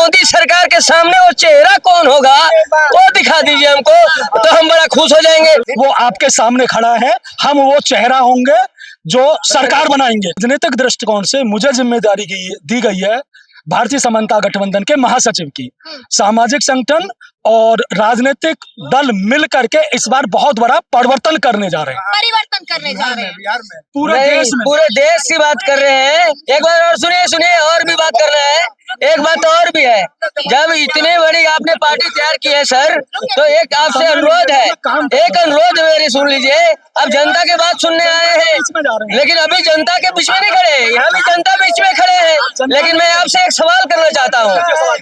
मोदी सरकार के सामने वो चेहरा कौन होगा वो दिखा दीजिए हमको, तो हम बड़ा खुश हो जाएंगे। वो आपके सामने खड़ा है, हम वो चेहरा होंगे जो सरकार बनाएंगे। राजनीतिक दृष्टिकोण से मुझे जिम्मेदारी दी गई है भारतीय समता गठबंधन के महासचिव की। सामाजिक संगठन और राजनीतिक दल मिल करके इस बार बहुत बड़ा परिवर्तन करने जा रहे हैं। परिवर्तन करने जा रहे हैं बिहार में, पूरे देश की बात कर रहे हैं। एक बार और सुनिए और भी बात कर रहे हैं। एक बात और भी है, जब इतनी बड़ी आपने पार्टी तैयार की है सर, तो एक आपसे अनुरोध है, एक अनुरोध मेरी सुन लीजिए। अब जनता की बात सुनने आए हैं, लेकिन अभी जनता के बीच में नहीं खड़े, यहाँ भी जनता बीच में खड़े हैं। लेकिन मैं आपसे एक सवाल करना चाहता हूँ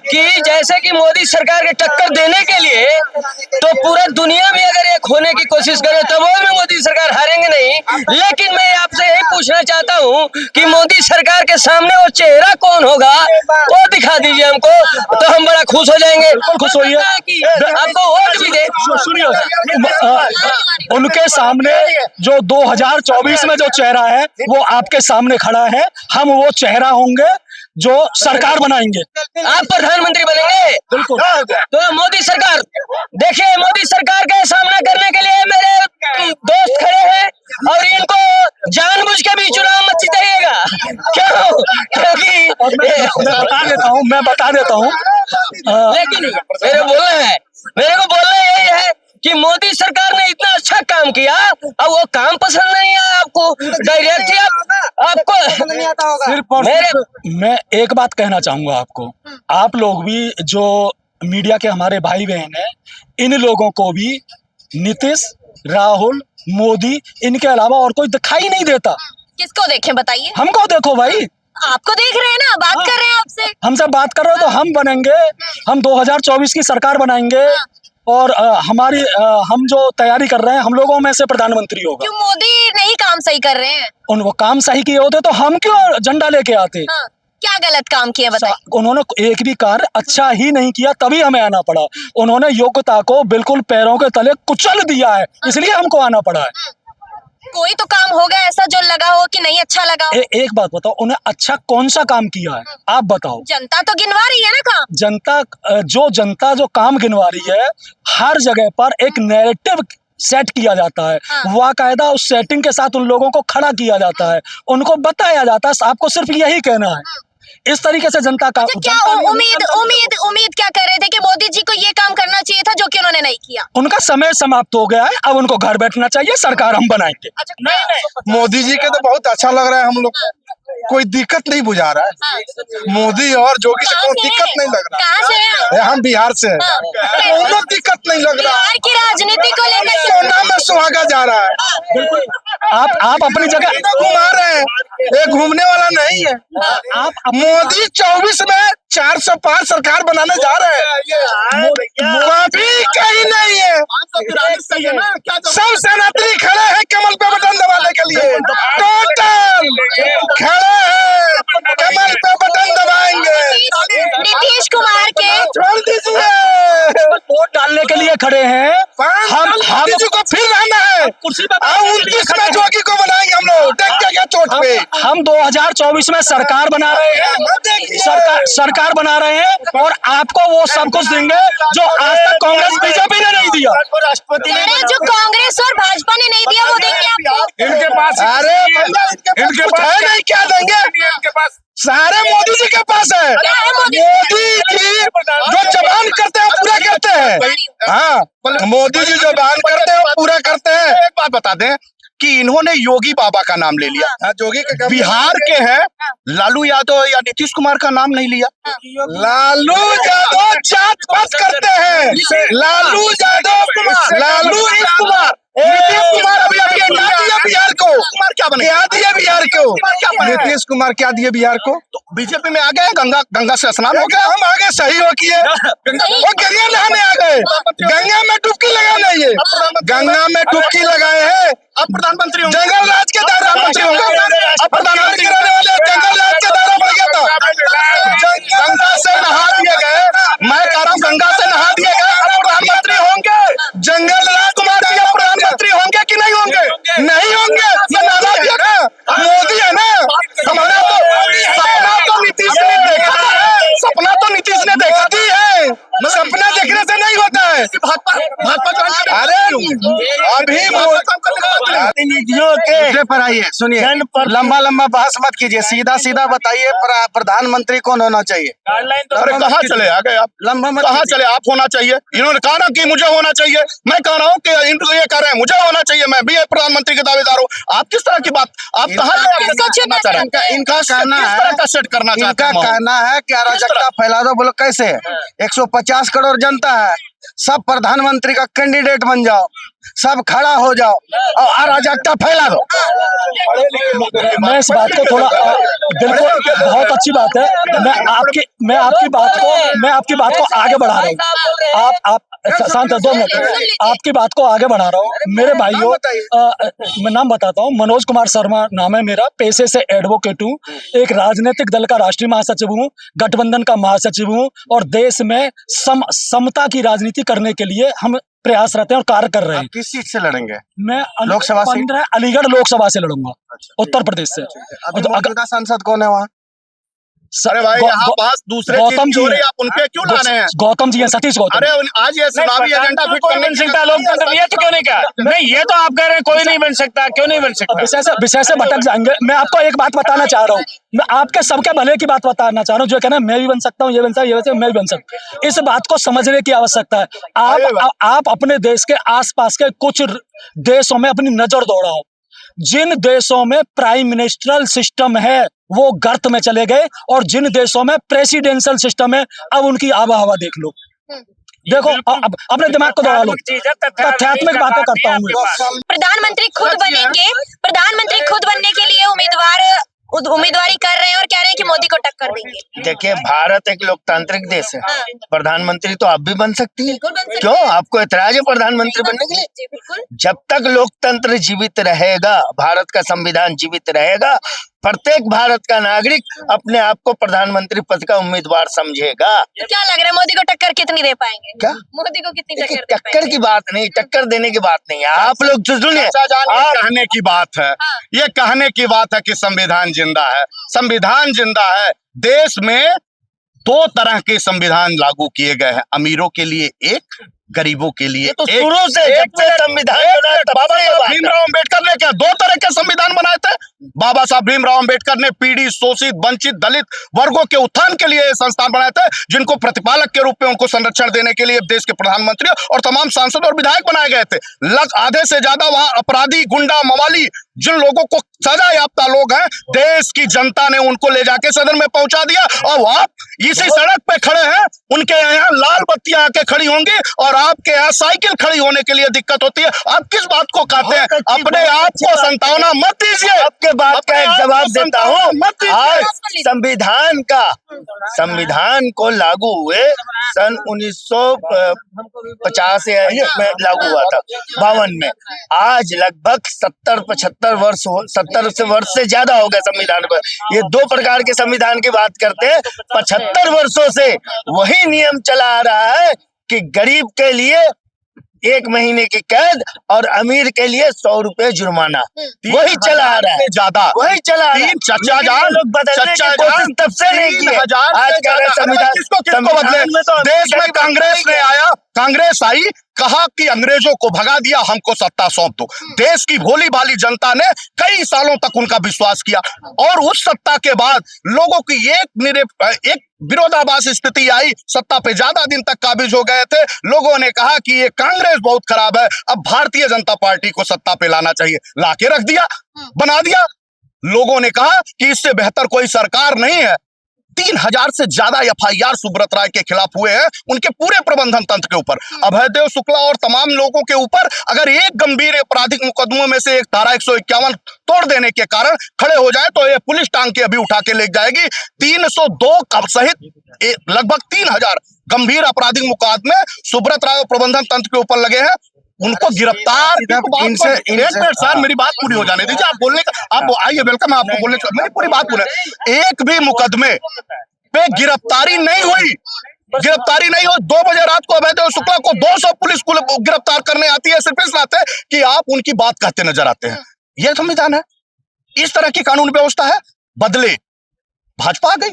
कि जैसे कि मोदी सरकार के टक्कर देने के लिए तो पूरा दुनिया में अगर एक होने की कोशिश करे तो वो भी मोदी सरकार हारेंगे नहीं। लेकिन मैं आपसे यही पूछना चाहता हूँ कि मोदी सरकार के सामने वो चेहरा कौन होगा वो दिखा दीजिए हमको, तो हम बड़ा खुश हो जाएंगे। खुश होइए, आपको वोट भी दे। सुनिए, उनके सामने जो 2024 में जो चेहरा है वो आपके सामने खड़ा है, हम वो चेहरा होंगे जो सरकार बनाएंगे। आप प्रधानमंत्री बनेंगे। बिल्कुल। तो मोदी सरकार, देखिए मोदी सरकार का सामना करने के लिए मेरे दोस्त खड़े हैं और इनको जानबूझ के भी चुनाव मत जिताइएगा। क्यों? क्योंकि मैं बता देता हूँ लेकिन मेरे को बोलना यही है कि मोदी सरकार ने इतना अच्छा काम किया, अब वो काम पसंद नहीं आया आपको, डायरेक्ट ही आपको नहीं आता होगा। मैं एक बात कहना चाहूंगा आपको, आप लोग भी जो मीडिया के हमारे भाई बहन हैं, इन लोगों को भी नीतीश, राहुल, मोदी, इनके अलावा और कोई दिखाई नहीं देता। किसको देखें बताइए? हमको देखो भाई, आपको देख रहे हैं ना, बात कर रहे हैं आपसे। हमसे बात कर रहे हो तो हम बनेंगे, हम 2024 की सरकार बनाएंगे और हम जो तैयारी कर रहे हैं, हम लोगों में से प्रधानमंत्री होगा। क्यों मोदी नहीं काम सही कर रहे हैं? वो काम सही किए होते तो हम क्यों झंडा लेके आते? हाँ, क्या गलत काम किया बताइए? उन्होंने एक भी कार्य अच्छा ही नहीं किया, तभी हमें आना पड़ा। उन्होंने योग्यता को बिल्कुल पैरों के तले कुचल दिया है, इसलिए हमको आना पड़ा है। कोई तो काम होगा ऐसा जो लगा हो कि नहीं अच्छा लगा हो? एक बात बताओ, उन्हें अच्छा कौन सा काम किया है आप बताओ? जनता तो गिनवा रही है ना काम। जनता जो काम गिनवा रही है, हर जगह पर एक नैरेटिव सेट किया जाता है। वाकायदा उस सेटिंग के साथ उन लोगों को खड़ा किया जाता है, उनको बताया जाता है आपको सिर्फ यही कहना है। इस तरीके से जनता का क्या उम्मीद क्या कर रहे थे कि मोदी जी को ये काम करना चाहिए था जो कि उन्होंने नहीं किया? उनका समय समाप्त हो गया है, अब उनको घर बैठना चाहिए, सरकार हम बनाएंगे। अच्छा, नहीं, मोदी जी के तो बहुत अच्छा लग रहा है, हम लोग कोई दिक्कत नहीं बुझा रहा है। मोदी और जोगी से कोई दिक्कत नहीं लग रहा। कहाँ से हैं? हम बिहार से हैं, कोई दिक्कत नहीं लग रहा। बिहार की राजनीति को लेकर सोना में सुहागा जा रहा है। आप अपनी जगह घुमा रहे हैं, ये घूमने वाला नहीं है। आप मोदी 24 में 400 पार सरकार बनाने जा रहे हैं, कभी कहीं नहीं है। सब सेनात्री खड़े हैं कमल पे बटन दबाने के लिए, टोटल खड़े हैं, कमल पे बटन दबाएंगे। नीतीश कुमार के छोड़ दीजिए, वोट डालने के लिए खड़े हैं। हम जी को फिर रहना है, 29 में जोगी को बनाएंगे हम लोग, देख के क्या चोट पे। हम 2024 में सरकार बना रहे हैं, सरकार बना रहे हैं और आपको वो सब कुछ देंगे जो आज तक कांग्रेस बीजेपी ने नहीं दिया। जो कांग्रेस और भाजपा ने नहीं दिया वो देंगे आपको। इनके पास इनके पास है नहीं, क्या देंगे? इनके पास सारे मोदी जी के पास है। मोदी जी जो जबान करते हैं पूरा करते हैं। हाँ, मोदी जी जो बयान करते हैं पूरा करते हैं। एक बात बता दें कि इन्होंने योगी बाबा का नाम ले लिया। जोगी के बिहार के हैं, लालू यादव या नीतीश कुमार का नाम नहीं लिया। लालू यादव जात पात करते हैं, लालू यादव नीतीश कुमार अभी क्या दिया बिहार को? क्या दिया बिहार को? नीतीश कुमार क्या दिए बिहार को? तो बीजेपी में आ गए, गंगा से स्नान हो गया, हम आगे सही हो किए, वो गंगा नहाने आ गए, गंगा में डुबकी लगाने, ये गंगा में डुबकी लगाए हैं। अब प्रधानमंत्री होंगे, जंगल राज के प्रधानमंत्री होंगे। अब प्रधानमंत्री रहने वाले जंगल राज के दायरा बढ़ गया था, गंगा से नहा दिए गए। मैं कह रहा हूँ गंगा से नहा दिए गए, अब प्रधानमंत्री होंगे। जंगल राज कुमार जी प्रधानमंत्री होंगे कि नहीं होंगे? नहीं होंगे। ये नारा दिया ना मोदी है ना, हमारा तो सपना तो नीतीश ने देखा है, सपना तो नीतीश ने देखा सपना देखने से नहीं होता है। अरे अभी प्रतिनिधियों के पर आइए, सुनिए, लंबा लंबा बहस मत कीजिए, सीधा सीधा बताइए प्रधानमंत्री कौन होना चाहिए। अरे कहाँ चले आ गए आप, लंबा मत कहाँ चले, आप होना चाहिए। इन्होंने कहा ना कि मुझे होना चाहिए, मैं कह रहा हूँ कि इनको ये कह रहे हैं मुझे होना चाहिए, मैं भी प्रधानमंत्री के दावेदार हूँ। आप किस तरह की बात, आप कहाँ इनका कहना किस है, तरह का सेट करना चाहते इनका हैं। कहना है कि अराजकता फैला दो। बोलो कैसे? 150 करोड़ जनता है, सब प्रधानमंत्री का कैंडिडेट बन जाओ, सब खड़ा हो जाओ और अराजकता फैला दो। मैं इस बात को थोड़ा बिल्कुल बहुत अच्छी बात है। मैं आपकी बात को आगे बढ़ा रहा हूँ। आप शांत 2 मिनट, आपकी बात को आगे बढ़ा रहा हूँ। मेरे भाइयों, मैं नाम बताता हूँ। मनोज कुमार शर्मा नाम है मेरा, पेशे से एडवोकेट हूँ, एक राजनीतिक दल का राष्ट्रीय महासचिव हूँ, गठबंधन का महासचिव हूँ, और देश में समता की राजनीति करने के लिए हम प्रयासरत हैं और कार्य कर रहे हैं। किस सीट से लड़ेंगे? मैं लोकसभा सीट? 15 अलीगढ़ लोकसभा से लड़ूंगा, उत्तर प्रदेश से। अभी मौजूदा सांसद कौन है वहाँ? अरे भाई यहाँ बात दूसरे गौतम जी, आप उनपे क्यों ला रहे हैं? गौतम जी हैं, सतीश गौतम। अरे आज ये चुनावी एजेंडा फिट करने बन सकता लोकतंत्र, ये तो क्यों नहीं कहा? नहीं, ये तो आप कह रहे हैं कोई नहीं बन सकता, क्यों नहीं बन सकता? विषय से भटक जाएंगे। मैं आपको एक बात बताना चाह रहा हूँ, मैं आपके सबके भले की बात बताना चाह रहा हूँ। जो कहना मैं भी बन सकता हूँ, ये बन सकता, ये मैं भी बन सकता, इस बात को समझने की आवश्यकता है। आप अपने देश के आसपास के कुछ देशों में अपनी नजर दौड़ाओ। जिन देशों में प्राइम मिनिस्ट्रल सिस्टम है वो गर्त में चले गए, और जिन देशों में प्रेसिडेंशियल सिस्टम है अब उनकी आबोहवा देख लो। देखो, अब अपने दिमाग को दौड़ा लो। तथ्यात्मक बातें करता हूँ। प्रधानमंत्री खुद बनेंगे, प्रधानमंत्री खुद बनने के लिए उम्मीदवारी कर रहे हैं और कह रहे हैं कि मोदी को टक्कर देंगे। देखिए, भारत एक लोकतांत्रिक देश है, हाँ। प्रधानमंत्री तो आप भी बन सकती है। बिल्कुल बन सकती क्यों है। आपको ऐतराज है प्रधानमंत्री बनने के लिए? जी बिल्कुल। जब तक लोकतंत्र जीवित रहेगा, भारत का संविधान जीवित रहेगा, प्रत्येक भारत का नागरिक अपने आप को प्रधानमंत्री पद का उम्मीदवार समझेगा। क्या लग रहा है मोदी को टक्कर कितनी दे पाएंगे? क्या? मोदी को कितनी देखिए, टक्कर दे टक्कर पाएंगे? की बात नहीं, टक्कर देने की बात नहीं है। आप लोग तो सुनिए, आप कहने की बात है, हाँ। ये कहने की बात है कि संविधान जिंदा है। संविधान जिंदा है। देश में 2 तरह के संविधान लागू किए गए हैं, अमीरों के लिए एक, गरीबों के लिए तो एक। शुरू से जब से संविधान बना तब बाबा से ये साहब बात है। भीमराव अम्बेडकर ने क्या 2 तरह के संविधान बनाए थे? बाबा साहब भीमराव अम्बेडकर ने पीड़ित, शोषित, वंचित, दलित वर्गों के उत्थान के लिए ये संस्थान बनाए थे, जिनको प्रतिपालक के रूप में उनको संरक्षण देने के लिए देश के प्रधानमंत्री और तमाम सांसद और विधायक बनाए गए थे। आधे से ज्यादा वहां अपराधी, गुंडा, मवाली, जिन लोगों को सजा याफ्ता लोग हैं, देश की जनता ने उनको ले जाके सदन में पहुंचा दिया। और आप इसी सड़क पे खड़े हैं, उनके यहाँ लाल बत्तियां आके खड़ी होंगी और आपके यहाँ साइकिल खड़ी होने के लिए दिक्कत होती है। आप किस बात को कहते हैं? अपने आप को संतावना मत दीजिए। आपके बात का एक जवाब देता हूँ। आज संविधान को लागू हुए सन 1950 में लागू हुआ था, 52 में। आज लगभग 70-75 वर्ष से ज्यादा हो गए संविधान पर। ये 2 प्रकार के संविधान की बात करते हैं। 75 वर्षों से वही नियम चला आ रहा है कि गरीब के लिए 1 महीने की कैद और अमीर के लिए 100 रुपए जुर्माना, वही चला आ रहा है। ज्यादा वही चला आ रहा है। चचा जान, लोग बदलने की कोशिश तब से नहीं की है। आज कह रहे संविधान किसको बदले? देश में कांग्रेस ने आया, कांग्रेस आई, कहा कि अंग्रेजों को भगा दिया, हमको सत्ता सौंप दो। देश की भोली भाली जनता ने कई सालों तक उनका विश्वास किया, और उस सत्ता के बाद लोगों की एक विरोधाभास स्थिति आई। सत्ता पे ज्यादा दिन तक काबिज हो गए थे। लोगों ने कहा कि ये कांग्रेस बहुत खराब है, अब भारतीय जनता पार्टी को सत्ता पे लाना चाहिए। लाके रख दिया, बना दिया। लोगों ने कहा कि इससे बेहतर कोई सरकार नहीं है। 3000 से ज्यादा FIR सुब्रत राय के खिलाफ हुए हैं, उनके पूरे प्रबंधन तंत्र के ऊपर, अभयदेव शुक्ला और तमाम लोगों के ऊपर। अगर एक गंभीर आपराधिक मुकदमों में से एक धारा 151 तोड़ देने के कारण खड़े हो जाए तो ये पुलिस टांग के अभी उठा के ले जाएगी। 302 सहित लगभग 3000 गंभीर आपराधिक मुकदमे सुब्रत राय और प्रबंधन तंत्र के ऊपर लगे हैं। उनको गिरफ्तार इनसे एक मिनट सर, मेरी बात पूरी हो जाने दीजिए। आप बोलने का, आप आइए, वेलकम है आपको बोलने का। मेरी पूरी बात पूरी। एक भी मुकदमे पे गिरफ्तारी नहीं हुई। 2 बजे रात को अभयदेव शुक्ला को 200 पुलिस को गिरफ्तार करने आती है, सिर्फ इस नाते कि आप उनकी बात कहते नजर आते हैं। यह संविधान है, इस तरह की कानून व्यवस्था है। बदले भाजपा आ गई,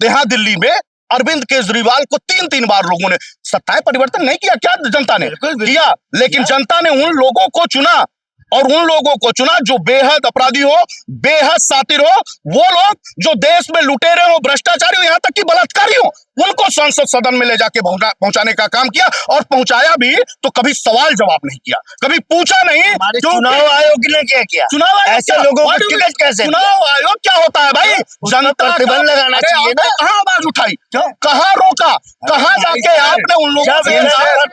यहाँ दिल्ली में अरविंद केजरीवाल को 3 बार लोगों ने सत्ताएं परिवर्तन नहीं किया क्या जनता ने किया, लेकिन जनता ने उन लोगों को चुना और उन लोगों को चुना जो बेहद अपराधी हो, बेहद सातिर हो, वो लोग जो देश में लुटेरे हो, भ्रष्टाचारी हो, यहाँ तक कि बलात्कारी हो, उनको संसद सदन में ले जाके पहुंचाने का काम किया और पहुंचाया भी तो कभी सवाल जवाब नहीं किया, कभी पूछा नहीं। चुनाव आयोग ने क्या किया? चुनाव आयोग ऐसे लोगों को टिकट कैसे? चुनाव आयोग क्या होता है भाई? जनता प्रतिबंध लगाना चाहिए ना। कहाँ आवाज उठाई, कहाँ रोका, कहाँ जाके आपने उन लोगों से